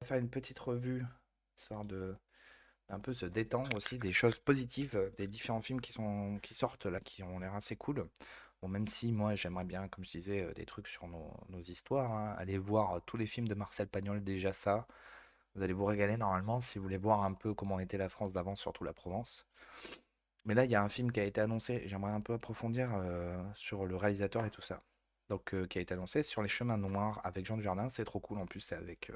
faire une petite revue, histoire de un peu se détendre aussi, des choses positives, des différents films qui sortent là, qui ont l'air assez cool. Bon, même si moi j'aimerais bien, comme je disais, des trucs sur nos histoires, hein. Allez voir tous les films de Marcel Pagnol, déjà ça. Vous allez vous régaler normalement si vous voulez voir un peu comment était la France d'avant, surtout la Provence. Mais là, il y a un film qui a été annoncé, j'aimerais un peu approfondir sur le réalisateur et tout ça. Donc, qui a été annoncé sur Les Chemins Noirs avec Jean Dujardin, c'est trop cool en plus, c'est avec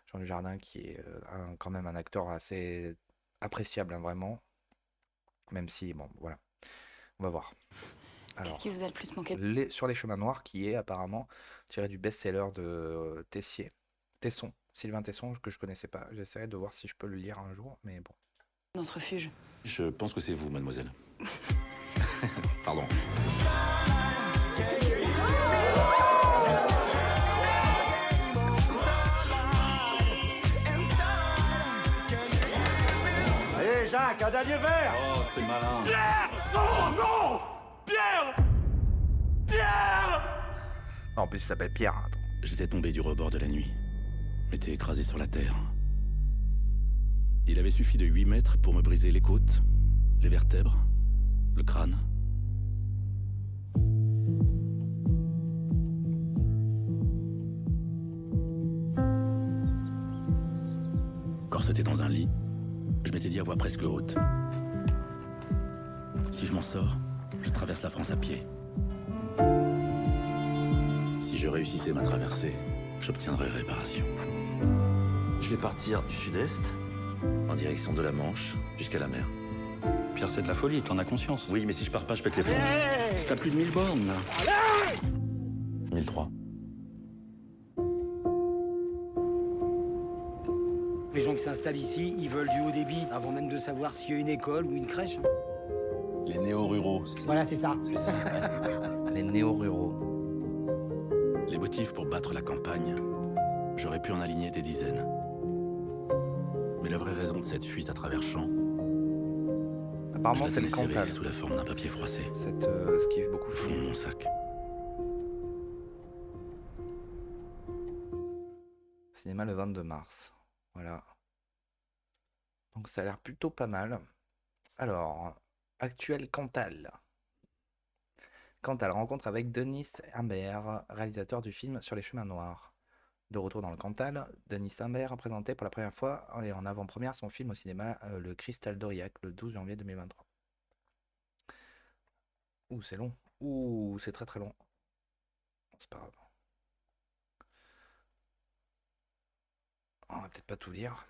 Jean Dujardin qui est quand même un acteur assez appréciable, hein, vraiment. Même si, bon, voilà, on va voir. Qu'est-ce qui Alors, vous a le plus manqué? sur Les Chemins Noirs, qui est apparemment tiré du best-seller de Tessier, Tesson, Sylvain Tesson, que je connaissais pas. J'essaierai de voir si je peux le lire un jour, mais bon. Dans ce refuge. Je pense que c'est vous, mademoiselle. Pardon. Allez, Jacques, un dernier verre. Oh, c'est malin. Non, en plus, il s'appelle Pierre, hein, attends. J'étais tombé du rebord de la nuit. M'étais écrasé sur la terre. Il avait suffi de 8 mètres pour me briser les côtes, les vertèbres, le crâne. Corseté dans un lit, je m'étais dit à voix presque haute. Si je m'en sors, je traverse la France à pied. Si je réussissais ma traversée, j'obtiendrais réparation. Je vais partir du sud-est, en direction de la Manche, jusqu'à la mer. Pierre, c'est de la folie, t'en as conscience. Oui, mais si je pars pas, je pète les plombs. T'as plus de 1000 bornes, là. 1003. Les gens qui s'installent ici, ils veulent du haut débit avant même de savoir s'il y a une école ou une crèche. Les néo-ruraux, c'est ça? Voilà, c'est ça. C'est ça. Les néo-ruraux. Les motifs pour battre la campagne, j'aurais pu en aligner des dizaines. Mais la vraie raison de cette fuite à travers champs, Apparemment, je c'est la le tenais Cantal. serrée sous la forme d'un papier froissé. Ce qui est beaucoup Au fond de mon sac. cinéma le 22 mars. Voilà. Donc ça a l'air plutôt pas mal. Alors, actuel Cantal. Cantal, rencontre avec Denis Imbert, réalisateur du film Sur les chemins noirs. De retour dans le Cantal, Denis Imbert a présenté pour la première fois et en avant-première son film au cinéma Le Cristal d'Aurillac le 12 janvier 2023. Ouh, c'est long. Ouh, c'est très très long. C'est pas grave. On va peut-être pas tout lire.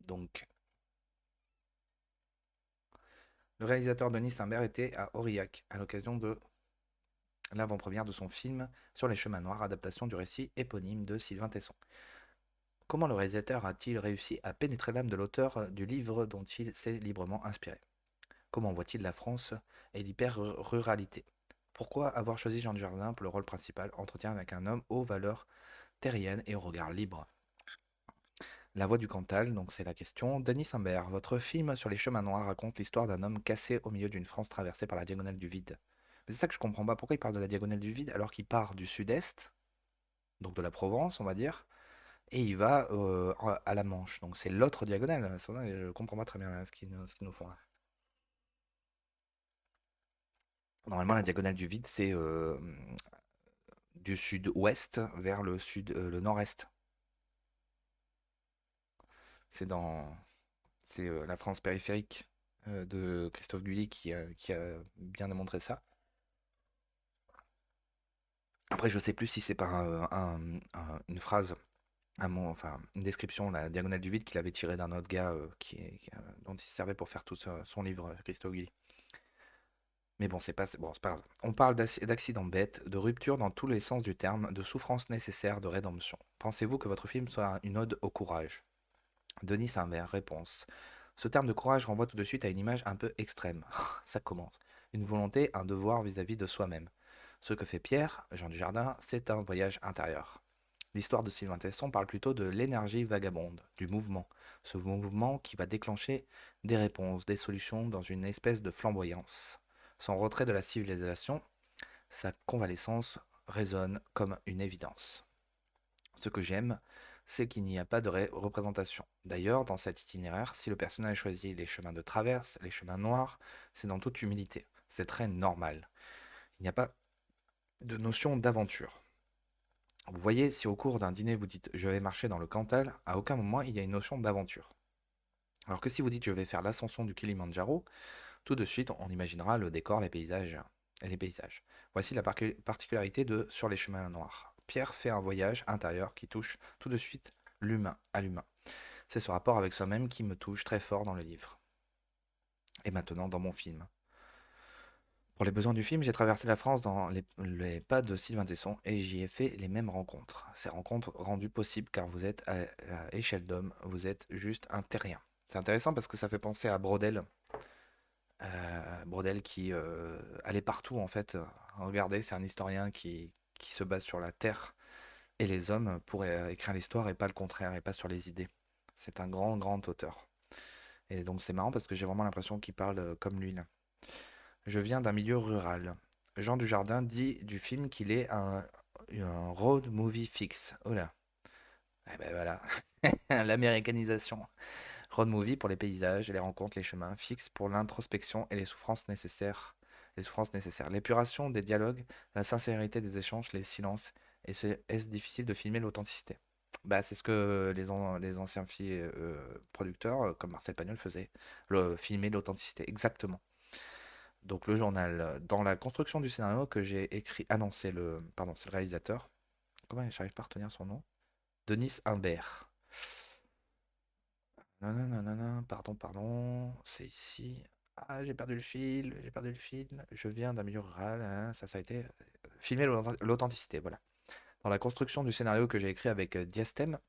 Donc, le réalisateur Denis Imbert était à Aurillac à l'occasion de l'avant-première de son film Sur les chemins noirs, adaptation du récit éponyme de Sylvain Tesson. Comment le réalisateur a-t-il réussi à pénétrer l'âme de l'auteur du livre dont il s'est librement inspiré? Comment voit-il la France et l'hyper-ruralité? Pourquoi avoir choisi Jean Dujardin pour le rôle principal, entretien avec un homme aux valeurs terriennes et au regard libre? La voix du Cantal, donc c'est la question. Denis Imbert, votre film Sur les chemins noirs raconte l'histoire d'un homme cassé au milieu d'une France traversée par la diagonale du vide. Mais c'est ça que je comprends pas. Pourquoi il parle de la diagonale du vide alors qu'il part du sud-est, donc de la Provence, on va dire, et il va à la Manche. Donc c'est l'autre diagonale. Je ne comprends pas très bien là, ce qu'ils nous font là. Normalement, la diagonale du vide, c'est du sud-ouest vers le nord-est. C'est dans la France périphérique de Christophe Guilly qui a bien démontré ça. Après, je sais plus si c'est par une phrase, enfin une description, la diagonale du vide qu'il avait tiré d'un autre gars dont il se servait pour faire tout son livre, Christophe Guilly. Mais bon, c'est pas grave. On parle d'accidents bêtes, de rupture dans tous les sens du terme, de souffrance nécessaire, de rédemption. Pensez-vous que votre film soit une ode au courage? Denis Imbert, réponse. Ce terme de courage renvoie tout de suite à une image un peu extrême. Ça commence. Une volonté, un devoir vis-à-vis de soi-même. Ce que fait Pierre, Jean Dujardin, c'est un voyage intérieur. L'histoire de Sylvain Tesson parle plutôt de l'énergie vagabonde, du mouvement. Ce mouvement qui va déclencher des réponses, des solutions dans une espèce de flamboyance. Son retrait de la civilisation Sa convalescence résonne comme une évidence. Ce que j'aime, c'est qu'il n'y a pas de représentation. D'ailleurs, dans cet itinéraire, si le personnage choisit les chemins de traverse, les chemins noirs, c'est dans toute humilité. C'est très normal. Il n'y a pas de notion d'aventure. Vous voyez, si au cours d'un dîner vous dites je vais marcher dans le Cantal, à aucun moment il y a une notion d'aventure. Alors que si vous dites je vais faire l'ascension du Kilimandjaro, tout de suite on imaginera le décor, les paysages et les paysages. Voici la particularité de Sur les chemins noirs. Pierre fait un voyage intérieur qui touche tout de suite l'humain à l'humain. C'est ce rapport avec soi-même qui me touche très fort dans le livre. Et maintenant dans mon film. Pour les besoins du film, j'ai traversé la France dans les pas de Sylvain Tesson et j'y ai fait les mêmes rencontres. Ces rencontres rendues possibles car vous êtes à échelle d'homme, vous êtes juste un terrien. C'est intéressant parce que ça fait penser à Brodel. Brodel qui allait partout en fait. Regardez, c'est un historien qui se base sur la terre et les hommes pour écrire l'histoire et pas le contraire et pas sur les idées. C'est un grand, grand auteur. Et donc c'est marrant parce que j'ai vraiment l'impression qu'il parle comme lui là. Je viens d'un milieu rural. Jean Dujardin dit du film qu'il est un road movie fixe. Oh là. Eh ben voilà. L'américanisation. Road movie pour les paysages et les rencontres, les chemins. Fixe pour l'introspection et les souffrances nécessaires. Les souffrances nécessaires. L'épuration des dialogues, la sincérité des échanges, les silences. Et est-ce difficile de filmer l'authenticité? Bah, c'est ce que les anciens producteurs, comme Marcel Pagnol, faisaient. Filmer l'authenticité. Exactement. Donc le journal, dans la construction du scénario que j'ai écrit, ah non, pardon, c'est le réalisateur. Comment j'arrive pas à retenir son nom? Denis Imbert. Non, non, non, non, non, pardon, c'est ici. Ah, j'ai perdu le fil, j'ai perdu le fil. Je viens d'un milieu rural, hein, ça a été filmer l'authenticité, voilà. Dans la construction du scénario que j'ai écrit avec Diastem,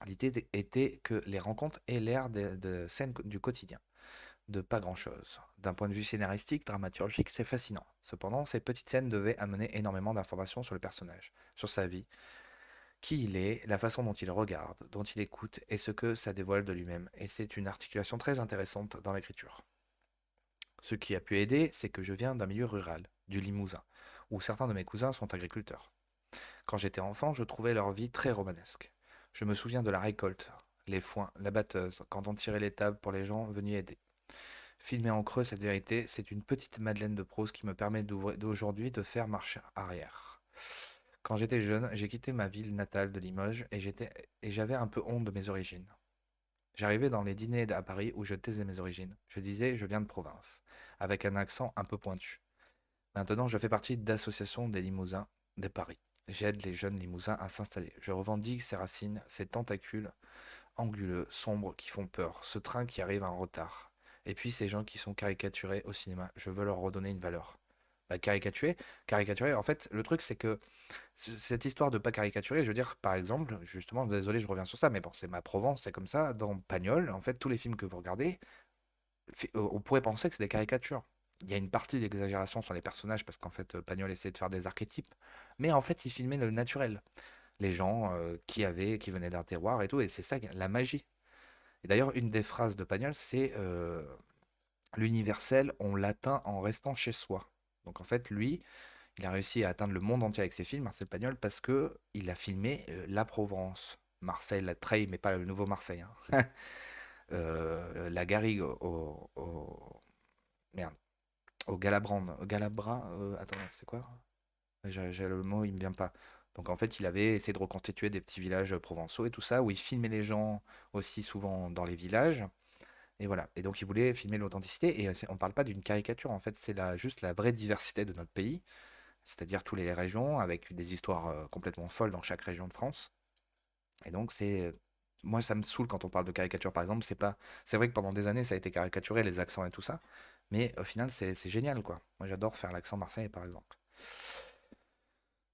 l'idée était que les rencontres aient l'air de scènes du quotidien. De pas grand-chose. D'un point de vue scénaristique, dramaturgique, c'est fascinant. Cependant, ces petites scènes devaient amener énormément d'informations sur le personnage, sur sa vie, qui il est, la façon dont il regarde, dont il écoute, et ce que ça dévoile de lui-même. Et c'est une articulation très intéressante dans l'écriture. Ce qui a pu aider, c'est que je viens d'un milieu rural, du Limousin, où certains de mes cousins sont agriculteurs. Quand j'étais enfant, je trouvais leur vie très romanesque. Je me souviens de la récolte, les foins, la batteuse, quand on tirait les tables pour les gens venus aider. Filmer en creux cette vérité, c'est une petite Madeleine de Proust qui me permet d'aujourd'hui de faire marche arrière. Quand j'étais jeune, j'ai quitté ma ville natale de Limoges et j'avais un peu honte de mes origines. J'arrivais dans les dîners à Paris où je taisais mes origines. Je disais je viens de province, avec un accent un peu pointu. Maintenant, je fais partie d'associations des Limousins de Paris. J'aide les jeunes Limousins à s'installer. Je revendique ces racines, ces tentacules anguleux, sombres qui font peur, ce train qui arrive en retard. Et puis ces gens qui sont caricaturés au cinéma, je veux leur redonner une valeur. Bah, caricaturer, en fait, le truc c'est que cette histoire de pas caricaturer, je veux dire, par exemple, justement, désolé, je reviens sur ça, mais bon, c'est ma Provence, c'est comme ça, dans Pagnol, en fait, tous les films que vous regardez, on pourrait penser que c'est des caricatures. Il y a une partie d'exagération sur les personnages, parce qu'en fait, Pagnol essayait de faire des archétypes, mais en fait, il filmait le naturel. Les gens qui venaient d'un terroir et tout, et c'est ça la magie. Et d'ailleurs, une des phrases de Pagnol, c'est l'universel, on l'atteint en restant chez soi. Donc en fait, lui, il a réussi à atteindre le monde entier avec ses films, Marcel Pagnol, parce que il a filmé la Provence, Marseille, la Treille, mais pas le nouveau Marseille, hein. La Garrigue merde, au Galabrand, Galabra, attends, c'est quoi? J'ai le mot, il me vient pas. Donc en fait, il avait essayé de reconstituer des petits villages provençaux et tout ça, où il filmait les gens aussi souvent dans les villages. Et voilà. Et donc il voulait filmer l'authenticité. Et on parle pas d'une caricature, en fait, c'est juste la vraie diversité de notre pays, c'est-à-dire toutes les régions, avec des histoires complètement folles dans chaque région de France. Et donc moi, ça me saoule quand on parle de caricature, par exemple. C'est vrai que pendant des années, ça a été caricaturé, les accents et tout ça. Mais au final, c'est génial, quoi. Moi, j'adore faire l'accent marseillais, par exemple.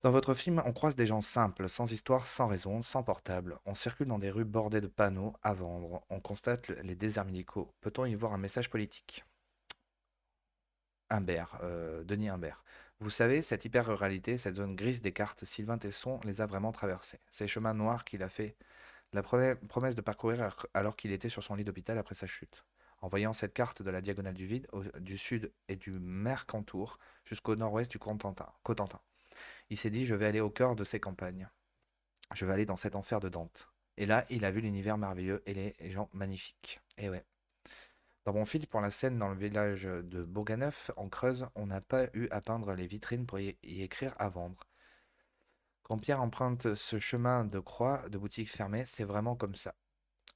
Dans votre film, on croise des gens simples, sans histoire, sans raison, sans portable. On circule dans des rues bordées de panneaux à vendre. On constate les déserts médicaux. Peut-on y voir un message politique? Denis Imbert. Vous savez, cette hyper-ruralité, cette zone grise des cartes, Sylvain Tesson les a vraiment traversées. Ces chemins noirs qu'il a fait la promesse de parcourir alors qu'il était sur son lit d'hôpital après sa chute. En voyant cette carte de la diagonale du vide, du sud et du Mercantour jusqu'au nord-ouest du Cotentin, il s'est dit, je vais aller au cœur de ces campagnes. Je vais aller dans cet enfer de Dante. Et là, il a vu l'univers merveilleux et les gens magnifiques. Et ouais. Dans mon film, pour la scène dans le village de Bourganeuf, en Creuse, on n'a pas eu à peindre les vitrines pour y écrire à vendre. Quand Pierre emprunte ce chemin de croix de boutique fermée, c'est vraiment comme ça.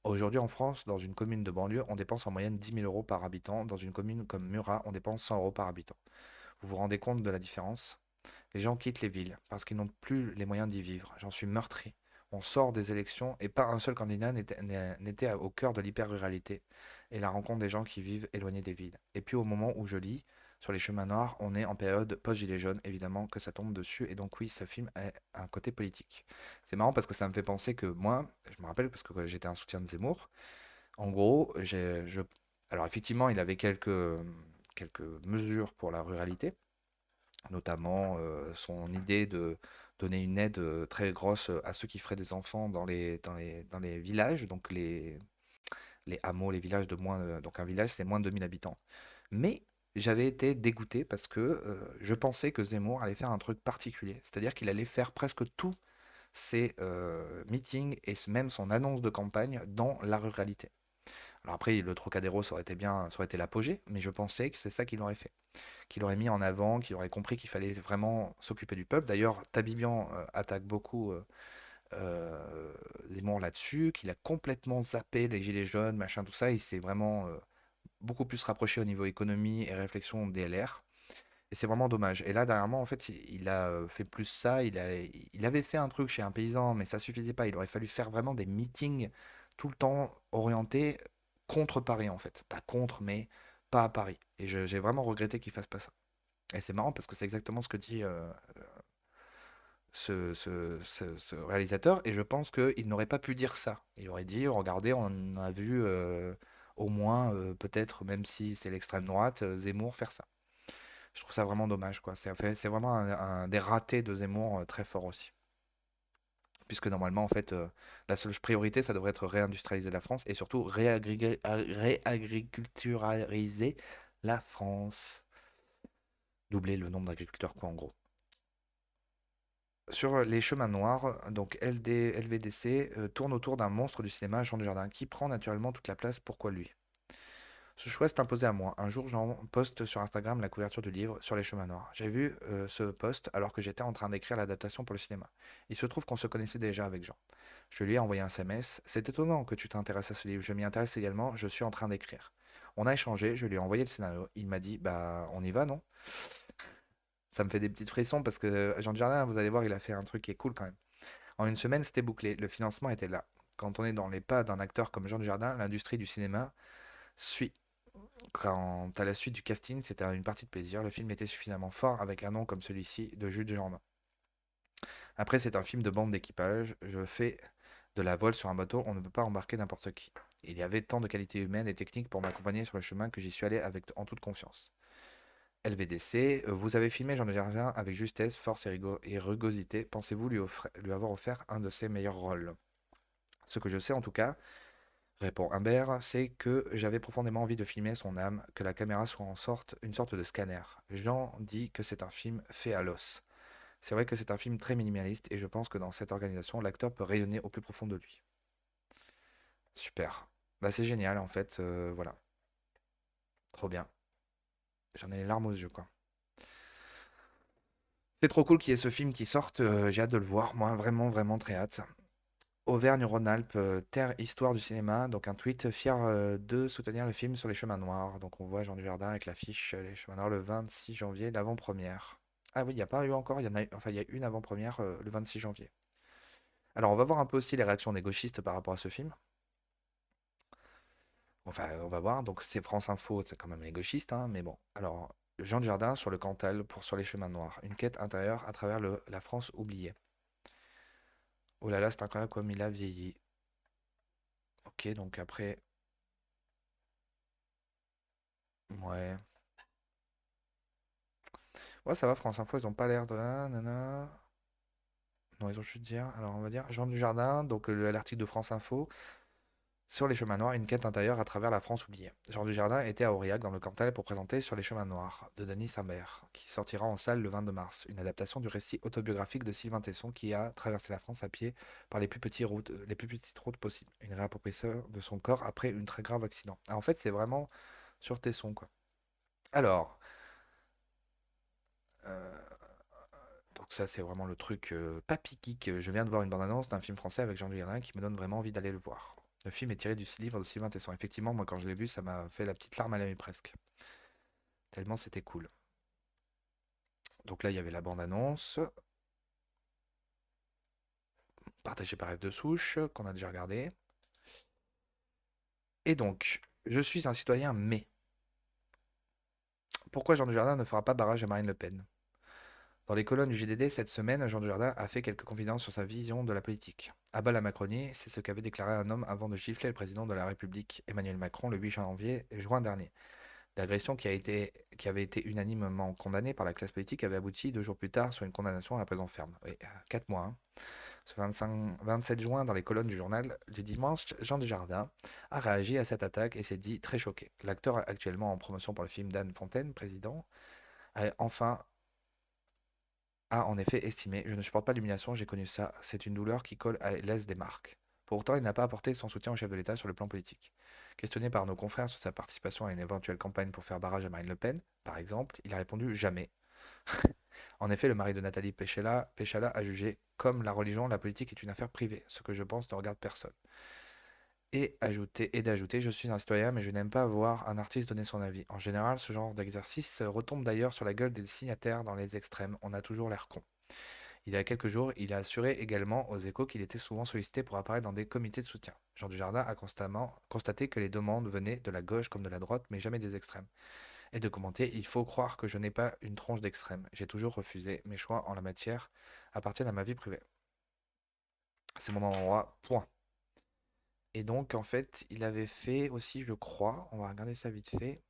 Aujourd'hui en France, dans une commune de banlieue, on dépense en moyenne 10 000 euros par habitant. Dans une commune comme Murat, on dépense 100 euros par habitant. Vous vous rendez compte de la différence? Les gens quittent les villes parce qu'ils n'ont plus les moyens d'y vivre. J'en suis meurtri. On sort des élections et pas un seul candidat n'était au cœur de l'hyper-ruralité et la rencontre des gens qui vivent éloignés des villes. Et puis au moment où je lis sur les chemins noirs, on est en période post-gilet jaune, évidemment que ça tombe dessus. Et donc oui, ce film a un côté politique. C'est marrant parce que ça me fait penser que moi, je me rappelle parce que j'étais un soutien de Zemmour. En gros, alors effectivement, il avait quelques mesures pour la ruralité, notamment son idée de donner une aide très grosse à ceux qui feraient des enfants dans les villages, donc les hameaux, les villages de moins donc un village, c'est moins de 2000 habitants. Mais j'avais été dégoûté parce que je pensais que Zemmour allait faire un truc particulier, c'est-à-dire qu'il allait faire presque tous ses meetings et même son annonce de campagne dans la ruralité. Alors après, le Trocadéro, ça aurait été bien, ça aurait été l'apogée, mais je pensais que c'est ça qu'il aurait fait. Qu'il aurait mis en avant, qu'il aurait compris qu'il fallait vraiment s'occuper du peuple. D'ailleurs, Tabibian attaque beaucoup Zemmour là-dessus, qu'il a complètement zappé les gilets jaunes, machin, tout ça. Il s'est vraiment beaucoup plus rapproché au niveau économie et réflexion des LR. Et c'est vraiment dommage. Et là, dernièrement, en fait, il a fait plus ça. Il avait fait un truc chez un paysan, mais ça suffisait pas. Il aurait fallu faire vraiment des meetings tout le temps orientés contre Paris, en fait. Pas contre, mais pas à Paris. Et j'ai vraiment regretté qu'il fasse pas ça. Et c'est marrant parce que c'est exactement ce que dit ce réalisateur. Et je pense qu'il n'aurait pas pu dire ça. Il aurait dit, regardez, on a vu au moins, peut-être, même si c'est l'extrême droite, Zemmour faire ça. Je trouve ça vraiment dommage, quoi. C'est vraiment un des ratés de Zemmour très fort aussi. Puisque normalement, en fait, la seule priorité, ça devrait être réindustrialiser la France et surtout réagriculturaliser la France. Doubler le nombre d'agriculteurs, quoi, en gros. Sur les chemins noirs, donc LVDC tourne autour d'un monstre du cinéma, Jean Dujardin, qui prend naturellement toute la place. Pourquoi lui? Ce choix s'est imposé à moi. Un jour, j'en poste sur Instagram la couverture du livre Sur les chemins noirs. J'ai vu ce post alors que j'étais en train d'écrire l'adaptation pour le cinéma. Il se trouve qu'on se connaissait déjà avec Jean. Je lui ai envoyé un SMS. C'est étonnant que tu t'intéresses à ce livre. Je m'y intéresse également. Je suis en train d'écrire. On a échangé. Je lui ai envoyé le scénario. Il m'a dit, bah, on y va, non? Ça me fait des petites frissons parce que Jean Dujardin, vous allez voir, il a fait un truc qui est cool quand même. En une semaine, c'était bouclé. Le financement était là. Quand on est dans les pas d'un acteur comme Jean Dujardin, l'industrie du cinéma suit. Quant à la suite du casting, c'était une partie de plaisir. Le film était suffisamment fort avec un nom comme celui-ci de Jules Jourdain. Après, c'est un film de bande d'équipage. Je fais de la voile sur un bateau, on ne peut pas embarquer n'importe qui. Il y avait tant de qualités humaines et techniques pour m'accompagner sur le chemin que j'y suis allé en toute confiance. LVDC, vous avez filmé Jean Dujardin avec justesse, force et rugosité. Pensez-vous lui avoir offert un de ses meilleurs rôles? Ce que je sais en tout cas, répond Humbert, c'est que j'avais profondément envie de filmer son âme, que la caméra soit une sorte de scanner. Jean dit que c'est un film fait à l'os. C'est vrai que c'est un film très minimaliste et je pense que dans cette organisation, l'acteur peut rayonner au plus profond de lui. Super. Bah c'est génial en fait, voilà. Trop bien. J'en ai les larmes aux yeux quoi. C'est trop cool qu'il y ait ce film qui sorte, j'ai hâte de le voir, moi vraiment vraiment très hâte. Auvergne-Rhône-Alpes, terre histoire du cinéma, donc un tweet fier de soutenir le film sur les chemins noirs. Donc on voit Jean Dujardin avec l'affiche Les chemins noirs le 26 janvier, l'avant-première. Ah oui, il n'y a pas eu encore, enfin il y a une avant-première le 26 janvier. Alors on va voir un peu aussi les réactions des gauchistes par rapport à ce film. Enfin, on va voir, donc c'est France Info, c'est quand même les gauchistes, hein, mais bon. Alors, Jean Dujardin sur le Cantal sur les chemins noirs, une quête intérieure à travers la France oubliée. Oh là là, c'est incroyable comme il a vieilli. Ok, donc après... Ouais. Ouais, ça va, France Info, ils ont pas l'air de... Nanana. Non, ils ont juste dire... Alors, on va dire Jean Dujardin, donc l'article de France Info. Sur les chemins noirs, une quête intérieure à travers la France oubliée. Jean Dujardin était à Aurillac, dans le Cantal, pour présenter Sur les chemins noirs de Denis Imbert, qui sortira en salle le 22 mars. Une adaptation du récit autobiographique de Sylvain Tesson qui a traversé la France à pied par les plus petites routes possibles. Une réappropriation de son corps après un très grave accident. En fait, c'est vraiment sur Tesson, quoi. Alors, donc ça, c'est vraiment le truc papy geek. Je viens de voir une bande-annonce d'un film français avec Jean Dujardin qui me donne vraiment envie d'aller le voir. Le film est tiré du livre de Sylvain Tesson. Effectivement, moi, quand je l'ai vu, ça m'a fait la petite larme à l'œil presque. Tellement c'était cool. Donc là, il y avait la bande-annonce, partagée par F de Souche, qu'on a déjà regardé. Et donc, je suis un citoyen, mais pourquoi Jean Dujardin ne fera pas barrage à Marine Le Pen? Dans les colonnes du JDD cette semaine, Jean Dujardin a fait quelques confidences sur sa vision de la politique. À bas la Macronie, c'est ce qu'avait déclaré un homme avant de gifler le président de la République, Emmanuel Macron, le 8 juin dernier. L'agression qui avait été unanimement condamnée par la classe politique avait abouti 2 jours plus tard sur une condamnation à la prison ferme. Oui, 4 mois. Hein. Ce 27 juin, dans les colonnes du journal du dimanche, Jean Dujardin a réagi à cette attaque et s'est dit très choqué. L'acteur actuellement en promotion pour le film d'Anne Fontaine, président, a en effet estimé: je ne supporte pas l'humiliation, j'ai connu ça, c'est une douleur qui colle et laisse des marques. Pourtant, il n'a pas apporté son soutien au chef de l'État sur le plan politique. Questionné par nos confrères sur sa participation à une éventuelle campagne pour faire barrage à Marine Le Pen, par exemple, il a répondu jamais. En effet, le mari de Nathalie Péchala a jugé comme la religion, la politique est une affaire privée, ce que je pense ne regarde personne. Et d'ajouter, je suis un citoyen, mais je n'aime pas voir un artiste donner son avis. En général, ce genre d'exercice retombe d'ailleurs sur la gueule des signataires dans les extrêmes. On a toujours l'air con. Il y a quelques jours, il a assuré également aux Échos qu'il était souvent sollicité pour apparaître dans des comités de soutien. Jean Dujardin a constamment constaté que les demandes venaient de la gauche comme de la droite, mais jamais des extrêmes. Et de commenter: il faut croire que je n'ai pas une tronche d'extrême. J'ai toujours refusé. Mes choix en la matière appartiennent à ma vie privée. C'est mon endroit, point. Et donc, en fait, il avait fait aussi, je crois, on va regarder ça vite fait.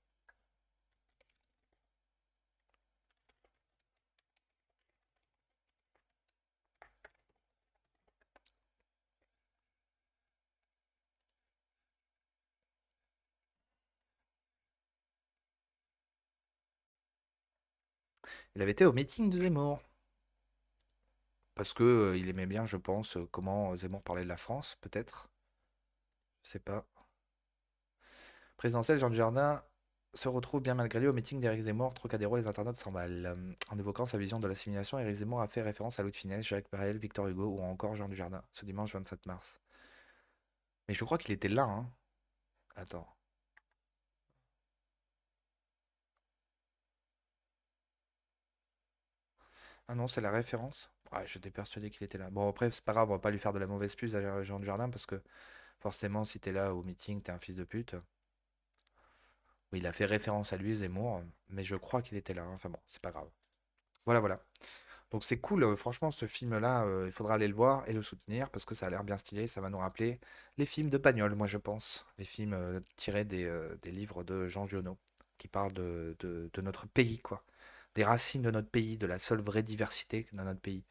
Il avait été au meeting de Zemmour. Parce que il aimait bien, je pense, comment Zemmour parlait de la France, peut-être. Je sais pas. Présidentiel, Jean Dujardin se retrouve bien malgré lui au meeting d'Éric Zemmour. Trocadéro, les internautes s'emballent. En évoquant sa vision de l'assimilation, Éric Zemmour a fait référence à Louis de Funès, Jacques Brel, Victor Hugo ou encore Jean Dujardin, ce dimanche 27 mars. Mais je crois qu'il était là, hein. Attends. Ah non, c'est la référence. Ouais, j'étais persuadé qu'il était là. Bon, après, c'est pas grave, on va pas lui faire de la mauvaise pub à Jean Dujardin parce que forcément, si t'es là au meeting, t'es un fils de pute. Oui, il a fait référence à lui, Zemmour, mais je crois qu'il était là. Enfin bon, c'est pas grave. Voilà, voilà. Donc c'est cool, franchement, ce film-là, il faudra aller le voir et le soutenir parce que ça a l'air bien stylé. Ça va nous rappeler les films de Pagnol, moi je pense. Les films tirés des livres de Jean Giono qui parlent de notre pays, quoi. Des racines de notre pays, de la seule vraie diversité de notre pays.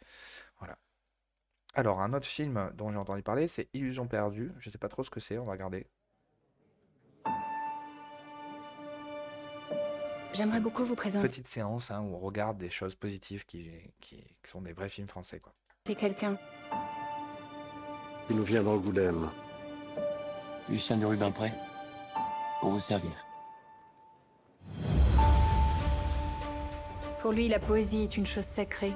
Voilà. Alors, un autre film dont j'ai entendu parler, c'est Illusion perdue. Je sais pas trop ce que c'est, on va regarder. J'aimerais beaucoup vous présenter Petite séance hein, où on regarde des choses positives qui sont des vrais films français, quoi. quelqu'un. Il nous vient d'Angoulême. Lucien de Rubempré, pour vous servir. Pour lui, la poésie est une chose sacrée.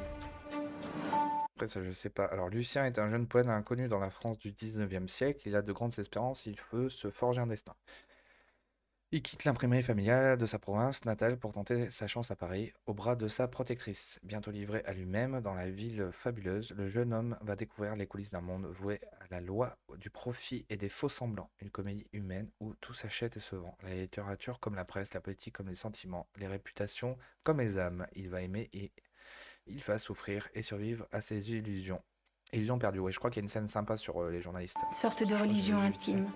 Après ça, je sais pas. Alors, Lucien est un jeune poète inconnu dans la France du 19e siècle. Il a de grandes espérances, il veut se forger un destin. Il quitte l'imprimerie familiale de sa province natale pour tenter sa chance à Paris, au bras de sa protectrice. Bientôt livré à lui-même dans la ville fabuleuse, le jeune homme va découvrir les coulisses d'un monde voué à la loi du profit et des faux semblants. Une comédie humaine où tout s'achète et se vend. La littérature comme la presse, la politique comme les sentiments, les réputations comme les âmes. Il va aimer et il va souffrir et survivre à ses illusions. Illusions perdues, ouais, je crois qu'il y a une scène sympa sur les journalistes. Une sorte de religion intime.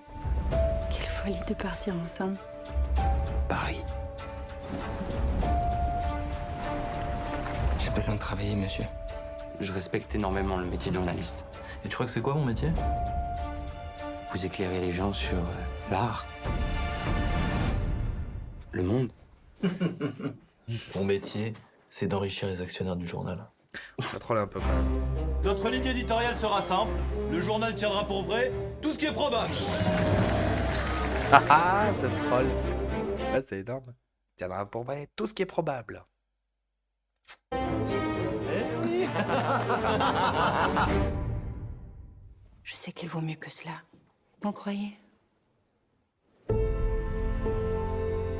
Quelle folie de partir ensemble. Paris. J'ai besoin de travailler, monsieur. Je respecte énormément le métier de journaliste. Et tu crois que c'est quoi mon métier? Vous éclairez les gens sur l'art, le monde. Mon métier, c'est d'enrichir les actionnaires du journal. Ça troll un peu quand même. Notre ligne éditoriale sera simple. Le journal tiendra pour vrai tout ce qui est probable. Ah, ce troll. Ah, c'est énorme. Tiendra pour vrai tout ce qui est probable. Je sais qu'il vaut mieux que cela. Vous croyez?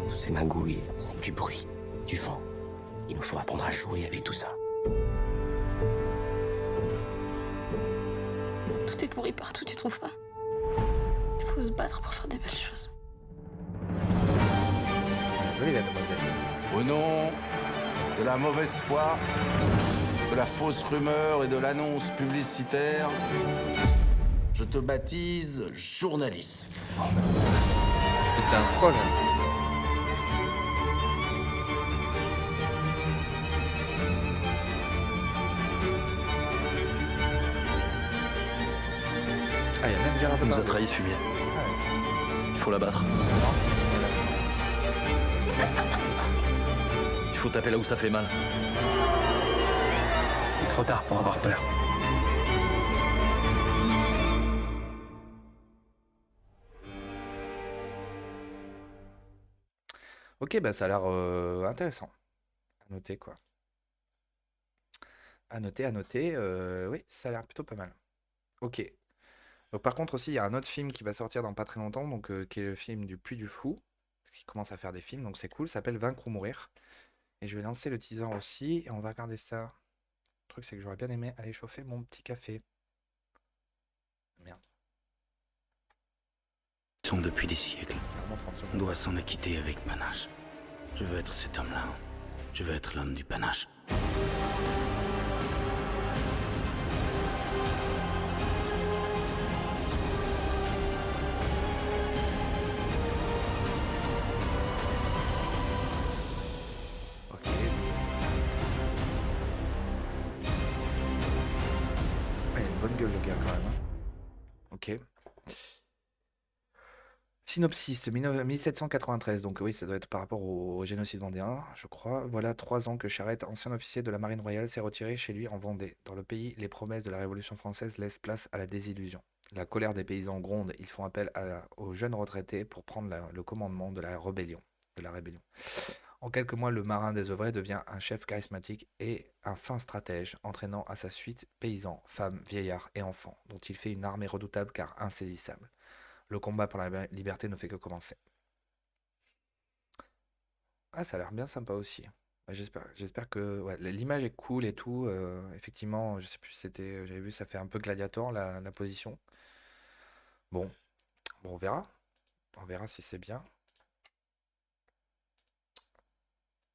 Toutes ces magouilles, c'est du bruit, du vent. Il nous faut apprendre à jouer avec tout ça. Tout est pourri partout, tu trouves pas? Il faut se battre pour faire des belles choses. Jolie la demoiselle. Au nom de la mauvaise foi, de la fausse rumeur et de l'annonce publicitaire, je te baptise journaliste. Et c'est un troll. Ah, il y a même Gérard Il nous a Depardieu. trahi ce fumier. Il faut l'abattre. Il faut taper là où ça fait mal. Il est trop tard pour avoir peur. Ok, bah ça a l'air intéressant. À noter, quoi. À noter. Oui, ça a l'air plutôt pas mal. Ok. Donc par contre aussi, il y a un autre film qui va sortir dans pas très longtemps, donc qui est le film du Puy du Fou, qui commence à faire des films, donc c'est cool. Ça s'appelle Vaincre ou mourir. Et je vais lancer le teaser aussi, et on va regarder ça. Le truc, c'est que j'aurais bien aimé aller chauffer mon petit café. Merde, Ils sont depuis des siècles. c'est vraiment 30 On secondes. doit s'en acquitter avec panache. Je veux être cet homme-là. Je veux être l'homme du panache. Ok. Ah, il a une bonne gueule, le gars, quand même, hein. Ok. Synopsis, 1793, donc oui, ça doit être par rapport au génocide vendéen, je crois. Voilà 3 ans que Charette, ancien officier de la marine royale, s'est retiré chez lui en Vendée. Dans le pays, les promesses de la Révolution française laissent place à la désillusion. La colère des paysans gronde, ils font appel aux jeunes retraités pour prendre le commandement de la rébellion. En quelques mois, le marin désœuvré devient un chef charismatique et un fin stratège, entraînant à sa suite paysans, femmes, vieillards et enfants, dont il fait une armée redoutable car insaisissable. Le combat pour la liberté ne fait que commencer. Ah, ça a l'air bien sympa aussi. Ouais, j'espère que ouais, l'image est cool et tout. Effectivement, je sais plus si c'était. J'avais vu, ça fait un peu gladiator la position. Bon, on verra. On verra si c'est bien.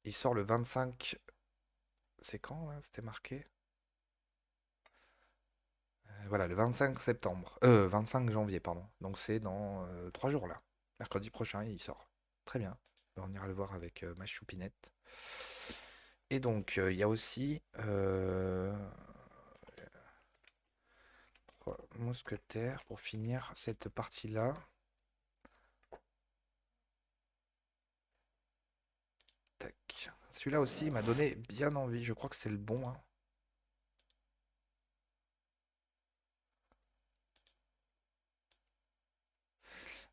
Il sort le 25. C'est quand là, c'était marqué? Voilà, le 25 septembre. 25 janvier, pardon. Donc c'est dans 3 jours là. Mercredi prochain, il sort. Très bien. On ira le voir avec ma choupinette. Et donc, il y a aussi 3 mousquetaires pour finir cette partie-là. Tac. Celui-là aussi m'a donné bien envie. Je crois que c'est le bon, hein.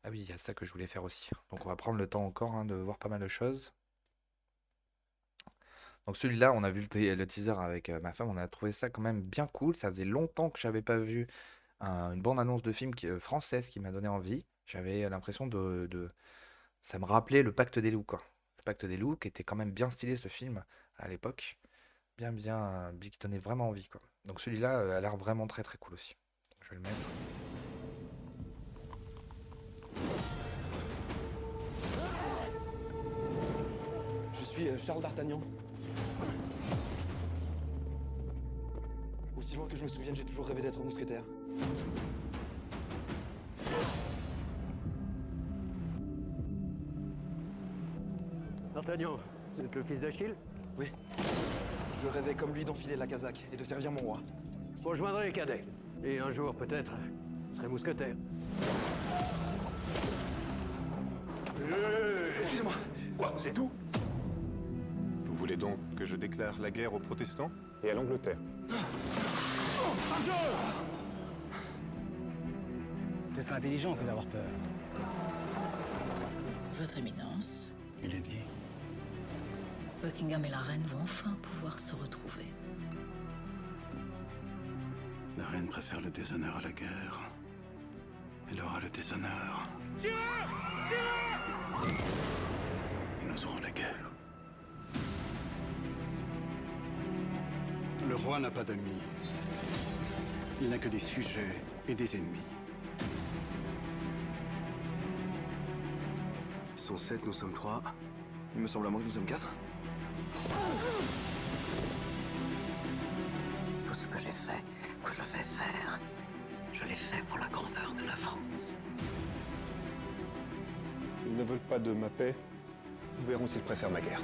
Ah oui, il y a ça que je voulais faire aussi. Donc on va prendre le temps encore hein, de voir pas mal de choses. Donc celui-là, on a vu le teaser avec ma femme, on a trouvé ça quand même bien cool. Ça faisait longtemps que j'avais pas vu une bande-annonce de film française qui m'a donné envie. J'avais l'impression Ça me rappelait le Pacte des loups, quoi. Le Pacte des loups, qui était quand même bien stylé ce film à l'époque. Qui donnait vraiment envie, quoi. Donc celui-là a l'air vraiment très très cool aussi. Je vais le mettre. Je suis Charles d'Artagnan. Aussi loin que je me souvienne, j'ai toujours rêvé d'être mousquetaire. D'Artagnan, vous êtes le fils d'Achille? Oui. Je rêvais comme lui d'enfiler la casaque et de servir mon roi. Rejoindrez les cadets. Et un jour, peut-être, vous serez mousquetaire. Excusez-moi. Quoi, c'est tout? Vous voulez donc que je déclare la guerre aux protestants et à l'Angleterre? Ce serait intelligent que d'avoir peur. Votre Éminence, Il est dit. Buckingham et la reine vont enfin pouvoir se retrouver. La reine préfère le déshonneur à la guerre. Elle aura le déshonneur. Et nous aurons la guerre. Le roi n'a pas d'amis. Il n'a que des sujets et des ennemis. Ils sont 7, nous sommes 3. Il me semble à moi que nous sommes 4. Tout ce que j'ai fait, que je vais faire, je l'ai fait pour la grandeur de la France. Ils ne veulent pas de ma paix. Nous verrons s'ils préfèrent ma guerre.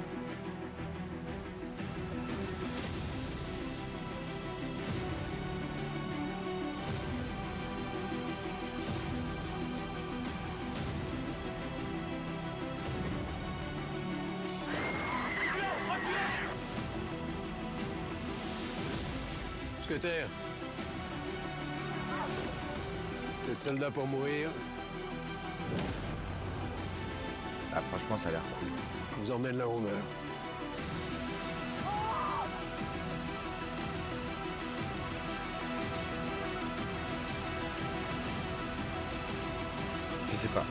Mousquetaire. Vous êtes soldat pour mourir. Ah, franchement, ça a l'air cool. Je vous emmène là où on meurt. Je sais pas.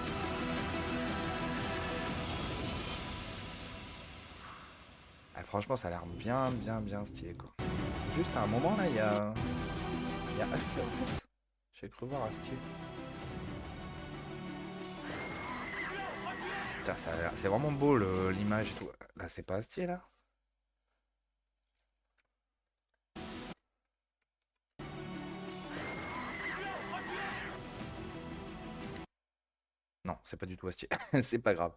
Ah, franchement, ça a l'air bien stylé, quoi. Juste à un moment, là, il y a Astier, en fait. J'ai cru voir Astier. Putain, c'est vraiment beau, l'image et tout. Là, c'est pas Astier, là? Non, c'est pas du tout Astier. C'est pas grave.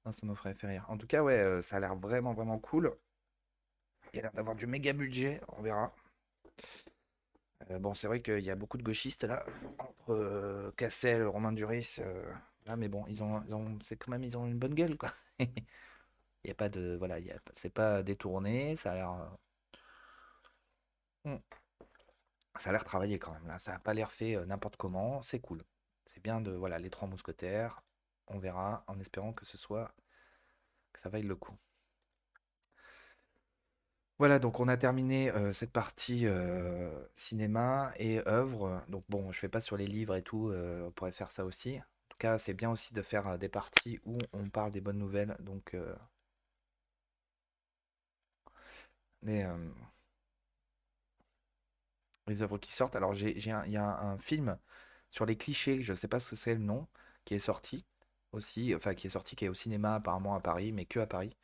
Non, ça m'aurait fait rire. En tout cas, ouais, ça a l'air vraiment cool. Il a l'air d'avoir du méga budget, on verra. Bon, c'est vrai qu'il y a beaucoup de gauchistes là, entre Cassel, Romain Duris, là, mais bon, c'est quand même, ils ont une bonne gueule, quoi. Il n'y a pas de, voilà, c'est pas détourné, ça a l'air, ça a l'air travaillé quand même là. Ça n'a pas l'air fait n'importe comment, c'est cool. C'est bien de, voilà, les 3 mousquetaires. On verra, en espérant que que ça vaille le coup. Voilà, donc on a terminé cette partie cinéma et œuvre. Donc bon, je fais pas sur les livres et tout, on pourrait faire ça aussi. En tout cas, c'est bien aussi de faire des parties où on parle des bonnes nouvelles. Donc les, les œuvres qui sortent. Alors il y a un film sur les clichés, je sais pas ce que c'est le nom, qui est sorti aussi, enfin qui est au cinéma apparemment à Paris, mais que à Paris.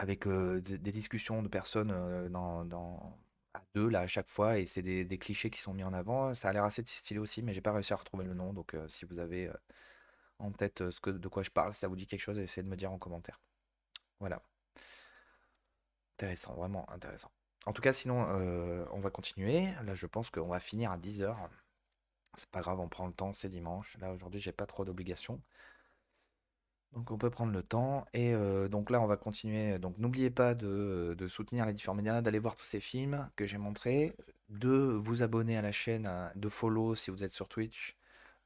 Avec des discussions de personnes à deux là à chaque fois, et c'est des clichés qui sont mis en avant. Ça a l'air assez stylé aussi, mais j'ai pas réussi à retrouver le nom. Donc si vous avez en tête de quoi je parle, si ça vous dit quelque chose, essayez de me dire en commentaire. Voilà. Intéressant, vraiment intéressant. En tout cas, sinon, on va continuer. Là, je pense qu'on va finir à 10h. C'est pas grave, on prend le temps, c'est dimanche. Là, aujourd'hui, j'ai pas trop d'obligations. Donc on peut prendre le temps, et donc là on va continuer. Donc n'oubliez pas de soutenir les différents médias, d'aller voir tous ces films que j'ai montrés, de vous abonner à la chaîne, de follow si vous êtes sur Twitch,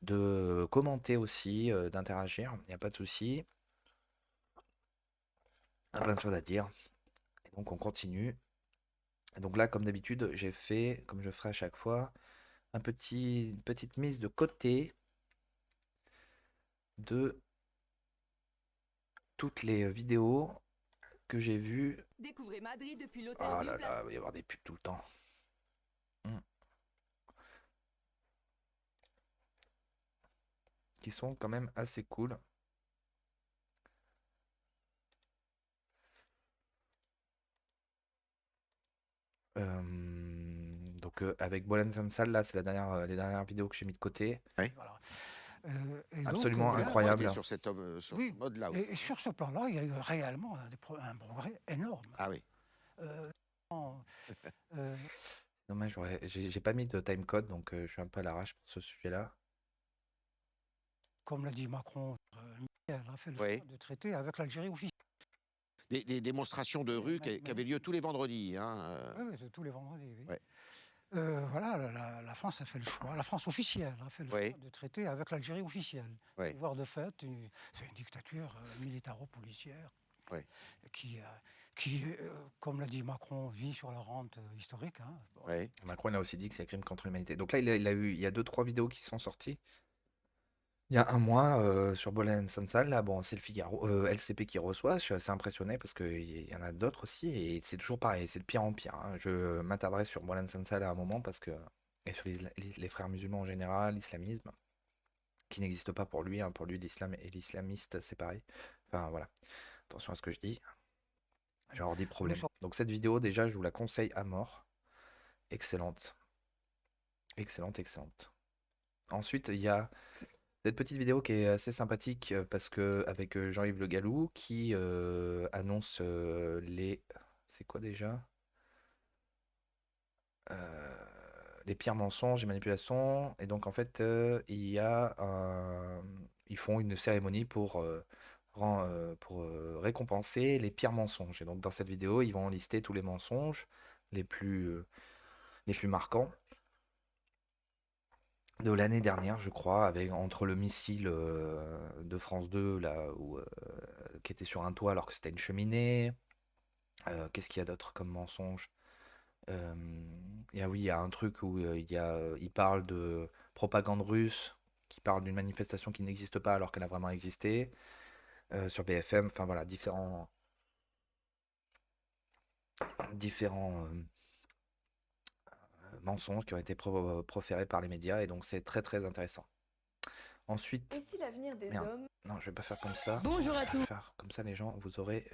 de commenter aussi, d'interagir, il n'y a pas de souci. Il y a plein de choses à dire. Et donc on continue. Et donc là, comme d'habitude, j'ai fait, comme je ferai à chaque fois, une petite mise de côté de toutes les vidéos que j'ai vues. Découvrez Madrid depuis l'hôtel. Oh là là, il va y avoir des pubs tout le temps. Qui sont quand même assez cool. Donc avec Bolan Sansal, là, c'est les dernières vidéos que j'ai mis de côté. Oui. Voilà. Absolument incroyable. Sur cet homme, sur Oui, ce mode-là. et sur ce plan-là, il y a eu réellement un progrès énorme. Ah oui. Dommage, j'ai pas mis de timecode, donc je suis un peu à l'arrache pour ce sujet-là. comme l'a dit Macron, elle a fait le Oui. choix de traiter avec l'Algérie officielle. Des démonstrations de rue qui avaient lieu tous les vendredis. Hein, Oui, oui, tous les vendredis, oui. Ouais. Voilà, la France a fait le choix, la France officielle a fait le choix de traiter avec l'Algérie officielle. Oui. Pouvoir de fait, c'est une dictature militaro-policière Oui. qui comme l'a dit Macron, vit sur la rente historique. Hein. Bon. Oui. Macron il a aussi dit que c'est un crime contre l'humanité. Donc là, il y a 2-3 vidéos qui sont sorties. Il y a un mois sur Bolen Sansal, là, bon, c'est le Figaro, LCP qui reçoit. Je suis assez impressionné parce qu'il y en a d'autres aussi et c'est toujours pareil, c'est de pire en pire. Hein. Je m'attarderai sur Bolen Sansal à un moment parce que et sur les frères musulmans en général, l'islamisme, qui n'existe pas pour lui. Hein. Pour lui, l'islam et l'islamiste, c'est pareil. Enfin voilà, attention à ce que je dis. J'ai avoir des problèmes. Donc cette vidéo, déjà, je vous la conseille à mort. Excellente, excellente, excellente. Ensuite, il y a cette petite vidéo qui est assez sympathique parce que avec Jean-Yves Le Gallou qui annonce les... C'est quoi déjà? Les pires mensonges et manipulations. Et donc en fait, il y a ils font une cérémonie pour récompenser les pires mensonges. Et donc dans cette vidéo, ils vont lister tous les mensonges les plus marquants de l'année dernière, je crois, avec entre le missile de France 2 là qui était sur un toit alors que c'était une cheminée. Qu'est-ce qu'il y a d'autre comme mensonge? Il y a un truc où il parle de propagande russe, qui parle d'une manifestation qui n'existe pas alors qu'elle a vraiment existé, sur BFM. Enfin voilà, différents mensonges qui ont été proférés par les médias et donc c'est très très intéressant. Ensuite, Et si l'avenir des merde, hommes... non, je vais pas faire comme ça. Bonjour à Je vais tous. faire comme ça, les gens, vous aurez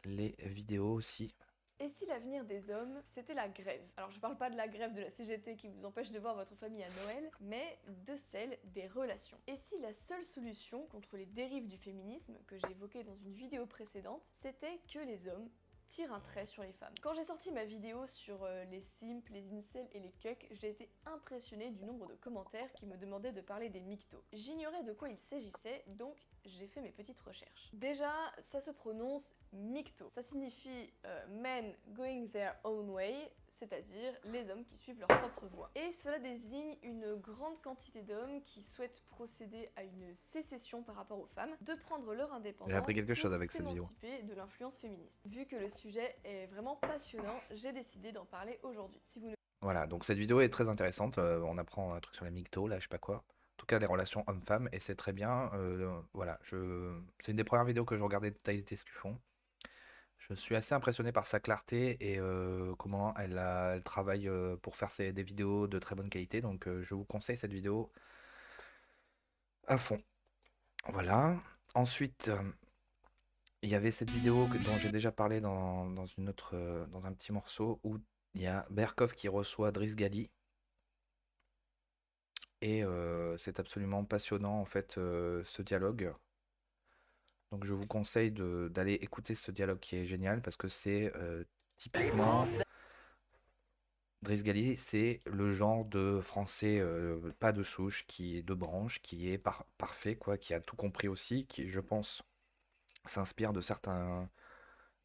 les vidéos aussi. Et si l'avenir des hommes, c'était la grève? Alors je parle pas de la grève de la CGT qui vous empêche de voir votre famille à Noël, mais de celle des relations. Et si la seule solution contre les dérives du féminisme, que j'ai évoqué dans une vidéo précédente, c'était que les hommes tirent un trait sur les femmes. Quand j'ai sorti ma vidéo sur les simps, les incels et les cucks, j'ai été impressionnée du nombre de commentaires qui me demandaient de parler des mictos. J'ignorais de quoi il s'agissait, donc j'ai fait mes petites recherches. Déjà, ça se prononce micto. Ça signifie men going their own way, c'est-à-dire les hommes qui suivent leur propre voie. Et cela désigne une grande quantité d'hommes qui souhaitent procéder à une sécession par rapport aux femmes, de prendre leur indépendance. J'ai appris quelque chose avec cette vidéo. S'émanciper de l'influence féministe. Vu que le sujet est vraiment passionnant, j'ai décidé d'en parler aujourd'hui. Si vous ne... Voilà, donc cette vidéo est très intéressante. On apprend un truc sur les mictos, là, je sais pas quoi. En tout cas, les relations hommes-femmes, et c'est très bien. Voilà, c'est une des premières vidéos que je regardais de Thaïs Descuffon. Je suis assez impressionné par sa clarté et comment elle travaille pour faire des vidéos de très bonne qualité. Donc je vous conseille cette vidéo à fond. Voilà. Ensuite, il y avait cette vidéo dont j'ai déjà parlé dans un petit morceau où il y a Berkov qui reçoit Driss Ghali. Et c'est absolument passionnant en fait ce dialogue. Donc je vous conseille d'aller écouter ce dialogue qui est génial parce que c'est typiquement Driss Ghali, c'est le genre de français pas de souche, qui est de branche, qui est parfait quoi, qui a tout compris aussi, qui je pense s'inspire de certains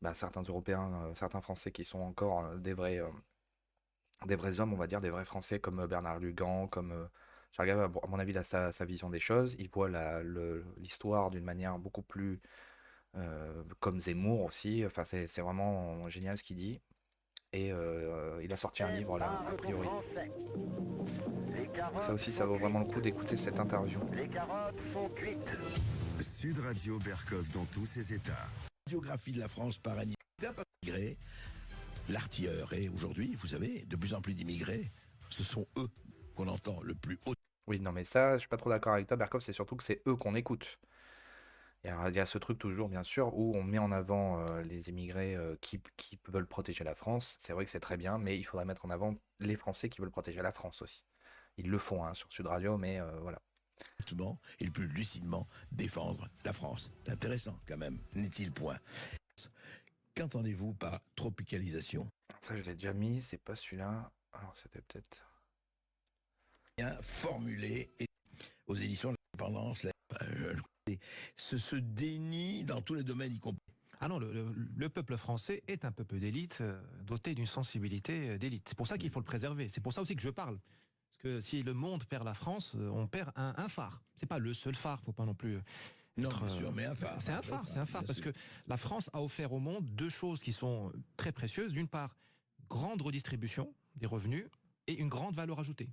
Européens, certains Français qui sont encore des vrais hommes, on va dire, des vrais Français comme Bernard Lugan, comme Charles Gave, à mon avis, il a sa vision des choses. Il voit l'histoire d'une manière beaucoup plus comme Zemmour aussi. Enfin, c'est vraiment génial ce qu'il dit. Et il a sorti un livre là, a priori. Ça aussi, ça vaut vraiment le coup d'écouter cette interview. Sud Radio Berkov dans tous ses états. Biographie de la France par un immigré, l'artilleur. Et aujourd'hui, vous savez, de plus en plus d'immigrés, ce sont eux qu'on entend le plus haut. Oui, non, mais ça, je suis pas trop d'accord avec toi, Berkov, c'est surtout que c'est eux qu'on écoute. Il y a ce truc toujours, bien sûr, où on met en avant les immigrés qui veulent protéger la France. C'est vrai que c'est très bien, mais il faudrait mettre en avant les Français qui veulent protéger la France aussi. Ils le font hein, sur Sud Radio, mais voilà. Et le plus lucidement défendre la France. C'est intéressant quand même, n'est-il point? Qu'entendez-vous par tropicalisation? Ça, je l'ai déjà mis, c'est pas celui-là. Alors, c'était peut-être... Bien formulé. Et aux éditions de l'Indépendance. Ce déni dans tous les domaines, y compris. Ah non, le peuple français est un peuple d'élite, doté d'une sensibilité d'élite. C'est pour ça qu'il faut le préserver. C'est pour ça aussi que je parle. Parce que si le monde perd la France, on perd un phare. C'est pas le seul phare, faut pas non plus... Non, bien sûr, mais un phare. C'est un phare, parce que la France a offert au monde deux choses qui sont très précieuses. D'une part, grande redistribution des revenus et une grande valeur ajoutée.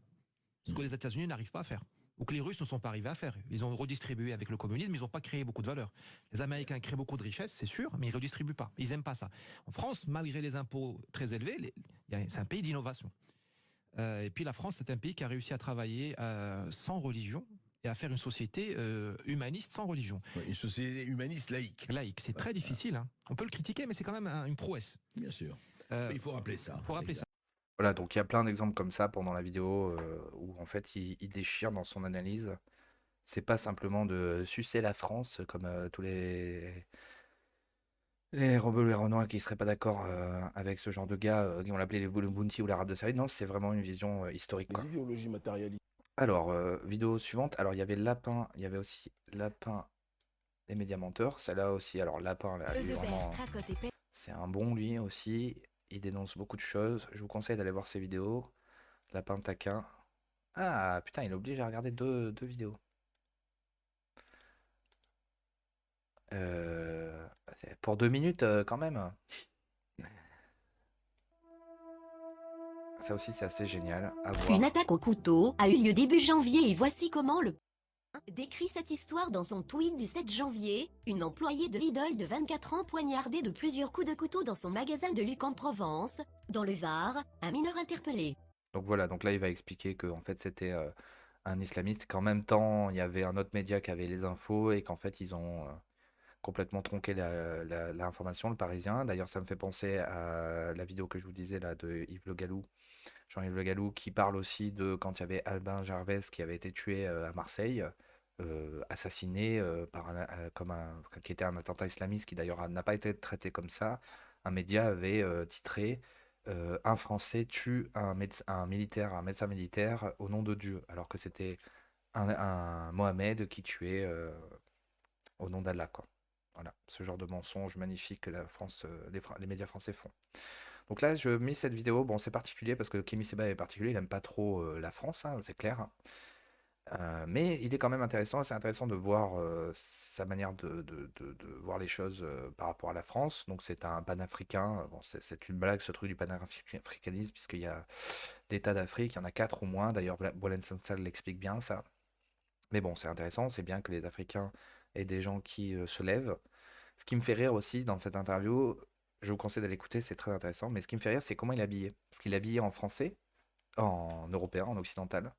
Ce que les États-Unis n'arrivent pas à faire. Ou que les Russes ne sont pas arrivés à faire. Ils ont redistribué avec le communisme, ils n'ont pas créé beaucoup de valeur. Les Américains créent beaucoup de richesses, c'est sûr, mais ils ne redistribuent pas. Ils n'aiment pas ça. En France, malgré les impôts très élevés, c'est un pays d'innovation. Et puis la France, c'est un pays qui a réussi à travailler sans religion et à faire une société humaniste sans religion. Oui, une société humaniste laïque. Laïque, c'est très difficile. Hein. On peut le critiquer, mais c'est quand même une prouesse. Bien sûr. Il faut rappeler ça. Il faut rappeler ça. Voilà, donc il y a plein d'exemples comme ça pendant la vidéo où en fait il déchire dans son analyse. C'est pas simplement de sucer la France comme tous les rebelles et renois qui seraient pas d'accord avec ce genre de gars, qui on l'appelait le Bounty ou l'arabe de série. Non, c'est vraiment une vision historique. Les idéologies matérialistes. Alors, vidéo suivante. Alors, il y avait Lapin, il y avait aussi Lapin, les médias menteurs. Celle-là aussi. Alors, Lapin, là, lui, vraiment, c'est un bon, lui aussi. Il dénonce beaucoup de choses. Je vous conseille d'aller voir ses vidéos. Lapin taquin. Ah, putain, il est obligé à regarder deux vidéos. Pour 2 minutes, quand même. Ça aussi, c'est assez génial à voir. Une attaque au couteau a eu lieu début janvier et voici comment le décrit cette histoire dans son tweet du 7 janvier. Une employée de Lidl de 24 ans poignardée de plusieurs coups de couteau dans son magasin de Luc en Provence, dans le Var, un mineur interpellé. Donc voilà, donc là, il va expliquer que en fait, c'était un islamiste, qu'en même temps, il y avait un autre média qui avait les infos et qu'en fait, ils ont complètement tronqué l'information, le Parisien. D'ailleurs, ça me fait penser à la vidéo que je vous disais là de Yves Le Gallou, Jean-Yves Le Gallou, qui parle aussi de quand il y avait Albin Gervais qui avait été tué à Marseille, assassiné qui était un attentat islamiste qui d'ailleurs n'a pas été traité comme ça. Un média avait titré un Français tue un médecin militaire au nom de Dieu, alors que c'était un Mohamed qui tuait au nom d'Allah, quoi. Voilà, ce genre de mensonge magnifique que la France, les médias français font. Donc là, je mets cette vidéo. Bon, c'est particulier parce que Kémy Séba est particulier. Il n'aime pas trop la France, hein, c'est clair. Mais il est quand même intéressant. C'est intéressant de voir sa manière de voir les choses par rapport à la France. Donc c'est un panafricain. Bon, c'est une blague, ce truc du panafricanisme, puisqu'il y a des États d'Afrique. Il y en a 4 au moins. D'ailleurs, Boualem Sansal l'explique bien, ça. Mais bon, c'est intéressant. C'est bien que les Africains aient des gens qui se lèvent. Ce qui me fait rire aussi dans cette interview, je vous conseille d'aller l'écouter, c'est très intéressant. Mais ce qui me fait rire, c'est comment il est habillé. Parce qu'il est habillé en français, en européen, en occidental.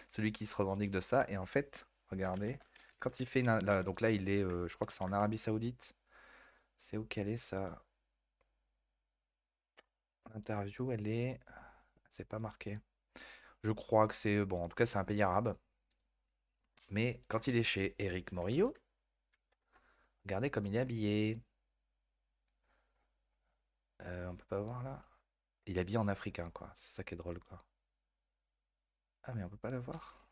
Celui qui se revendique de ça. Et en fait, regardez, quand il fait donc là, il est, je crois que c'est en Arabie Saoudite. C'est où qu'elle est, ça? L'interview, elle est... C'est pas marqué. Je crois que c'est... Bon, en tout cas, c'est un pays arabe. Mais quand il est chez Éric Morillo, regardez comme il est habillé. On peut pas voir là. Il est habillé en africain, quoi. C'est ça qui est drôle, quoi. Ah, mais on peut pas la voir.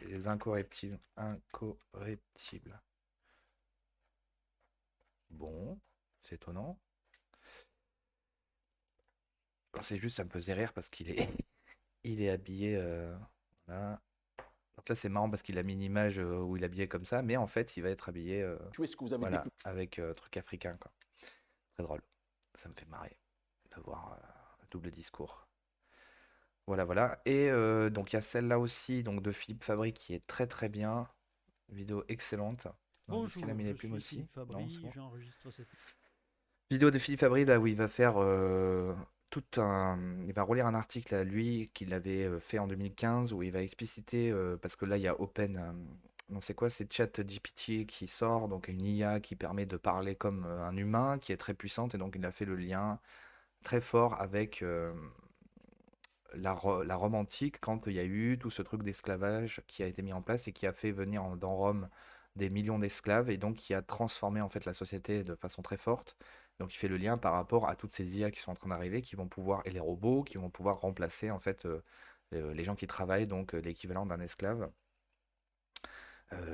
Les incorruptibles. Incorruptibles. Bon, c'est étonnant. C'est juste, ça me faisait rire parce qu'il est, il est habillé. Là. Donc là, c'est marrant parce qu'il a mis une image où il est habillé comme ça, mais en fait, il va être habillé Jouez ce que vous avez voilà, avec truc africain, quoi. Très drôle. Ça me fait marrer de voir le double discours. Voilà, voilà. Et donc, il y a celle-là aussi donc, de Philippe Fabry qui est très très bien. Vidéo excellente. Est-ce qu'il a mis les pubs aussi? Non, c'est bon. J'enregistre cette... Vidéo de Philippe Fabry, là où il va faire il va relire un article à lui qu'il avait fait en 2015 où il va expliciter, parce que là il y a Open, non c'est quoi, c'est ChatGPT qui sort, donc une IA qui permet de parler comme un humain, qui est très puissante, et donc il a fait le lien très fort avec la Rome antique, quand il y a eu tout ce truc d'esclavage qui a été mis en place et qui a fait venir dans Rome des millions d'esclaves, et donc qui a transformé en fait la société de façon très forte. Donc il fait le lien par rapport à toutes ces IA qui sont en train d'arriver, qui vont pouvoir, et les robots, qui vont pouvoir remplacer en fait les gens qui travaillent, donc l'équivalent d'un esclave,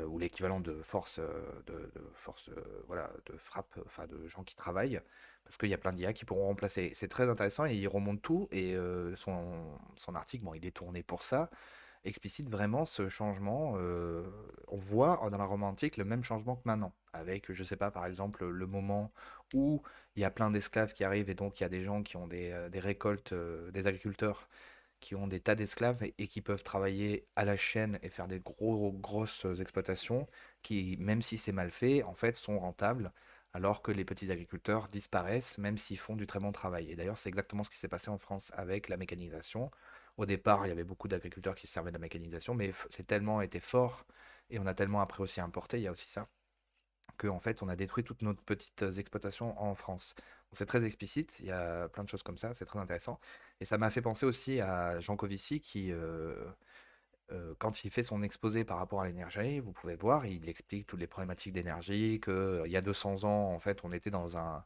ou l'équivalent de force, voilà, de frappe, enfin de gens qui travaillent, parce qu'il y a plein d'IA qui pourront remplacer. C'est très intéressant et il remonte tout, et son article, bon, il est tourné pour ça, explicite vraiment ce changement. On voit dans la Rome antique le même changement que maintenant, avec, je sais pas, par exemple, le moment où il y a plein d'esclaves qui arrivent, et donc il y a des gens qui ont des récoltes, des agriculteurs qui ont des tas d'esclaves et qui peuvent travailler à la chaîne et faire des grosses exploitations qui, même si c'est mal fait, en fait, sont rentables, alors que les petits agriculteurs disparaissent, même s'ils font du très bon travail. Et d'ailleurs, c'est exactement ce qui s'est passé en France avec la mécanisation. Au départ, il y avait beaucoup d'agriculteurs qui se servaient de la mécanisation, mais c'est tellement été fort, et on a tellement après aussi importé, il y a aussi ça, qu'en fait, on a détruit toutes nos petites exploitations en France. Donc, c'est très explicite, il y a plein de choses comme ça, c'est très intéressant. Et ça m'a fait penser aussi à Jean Covici qui, quand il fait son exposé par rapport à l'énergie, vous pouvez voir, il explique toutes les problématiques d'énergie, qu'il y a 200 ans, en fait, on était dans un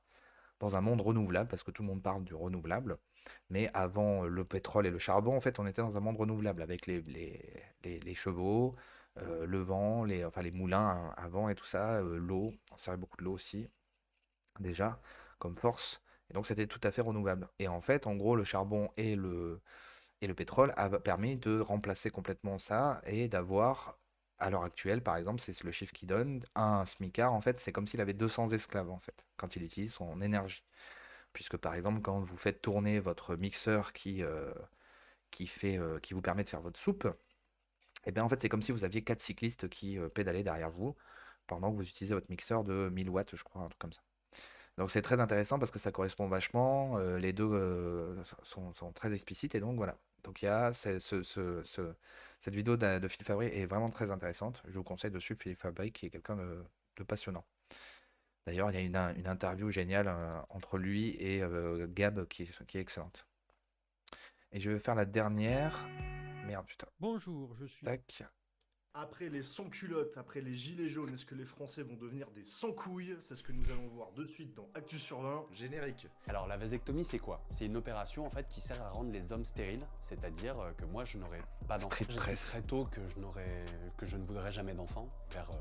monde renouvelable, parce que tout le monde parle du renouvelable. Mais avant le pétrole et le charbon, en fait, on était dans un monde renouvelable, avec les chevaux, le vent, enfin, les moulins avant et tout ça, l'eau, on servait beaucoup de l'eau aussi, déjà, comme force. Et donc, c'était tout à fait renouvelable. Et en fait, en gros, le charbon et le pétrole a permis de remplacer complètement ça et d'avoir, à l'heure actuelle, par exemple, c'est le chiffre qui donne, un smicard, en fait, c'est comme s'il avait 200 esclaves, en fait, quand il utilise son énergie. Puisque, par exemple, quand vous faites tourner votre mixeur qui vous permet de faire votre soupe, et bien en fait, c'est comme si vous aviez 4 cyclistes qui pédalaient derrière vous pendant que vous utilisez votre mixeur de 1000 watts, je crois, un truc comme ça. Donc c'est très intéressant parce que ça correspond vachement, les deux sont très explicites, et donc voilà. Donc il y a cette vidéo de Philippe Fabry est vraiment très intéressante. Je vous conseille de suivre Philippe Fabry, qui est quelqu'un de passionnant. D'ailleurs, il y a une interview géniale entre lui et Gab qui est excellente. Et je vais faire la dernière. Merde, putain. Bonjour, je suis... Tac. Après les sans-culottes, après les gilets jaunes, est-ce que les Français vont devenir des sans-couilles? C'est ce que nous allons voir de suite dans Actu sur 20, générique. Alors la vasectomie, c'est quoi? C'est une opération en fait qui sert à rendre les hommes stériles, c'est-à-dire que moi je n'aurai pas d'enfant. J'ai appris très tôt que je ne voudrais jamais d'enfant, vers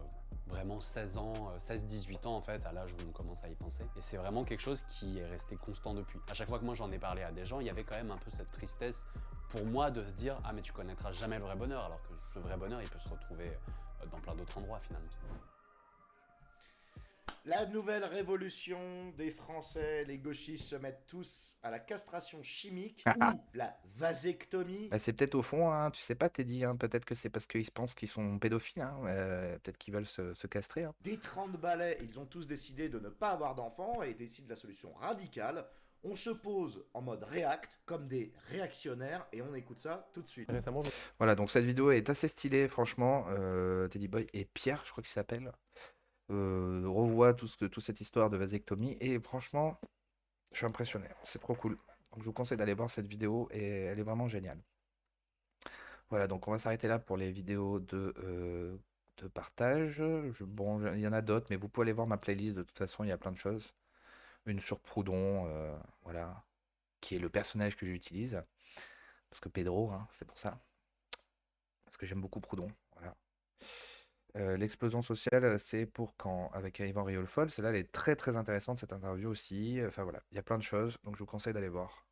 vraiment 16 ans, 16-18 ans en fait, à l'âge où on commence à y penser. Et c'est vraiment quelque chose qui est resté constant depuis. À chaque fois que moi j'en ai parlé à des gens, il y avait quand même un peu cette tristesse pour moi de se dire « Ah mais tu connaîtras jamais le vrai bonheur », alors que ce vrai bonheur il peut se retrouver dans plein d'autres endroits finalement. La nouvelle révolution des Français, les gauchistes se mettent tous à la castration chimique ou la vasectomie. Bah, c'est peut-être au fond, hein, tu sais pas, Teddy, hein, peut-être que c'est parce qu'ils pensent qu'ils sont pédophiles, hein, peut-être qu'ils veulent se castrer. Hein. Des 30 balais, ils ont tous décidé de ne pas avoir d'enfants et décident la solution radicale. On se pose en mode react, comme des réactionnaires, et on écoute ça tout de suite. Voilà, donc cette vidéo est assez stylée, franchement. Teddy Boy et Pierre, je crois qu'il s'appelle, revoit toute cette histoire de vasectomie, et franchement, je suis impressionné, c'est trop cool. Donc je vous conseille d'aller voir cette vidéo, et elle est vraiment géniale. Voilà, donc on va s'arrêter là pour les vidéos de partage. Bon, il y en a d'autres, mais vous pouvez aller voir ma playlist, de toute façon, il y a plein de choses. Une sur Proudhon, voilà, qui est le personnage que j'utilise, parce que Pedro, hein, c'est pour ça, parce que j'aime beaucoup Proudhon, voilà. L'explosion sociale, c'est pour quand, avec Yvan Riolfol, celle-là, elle est très très intéressante, cette interview aussi, enfin voilà, il y a plein de choses, donc je vous conseille d'aller voir.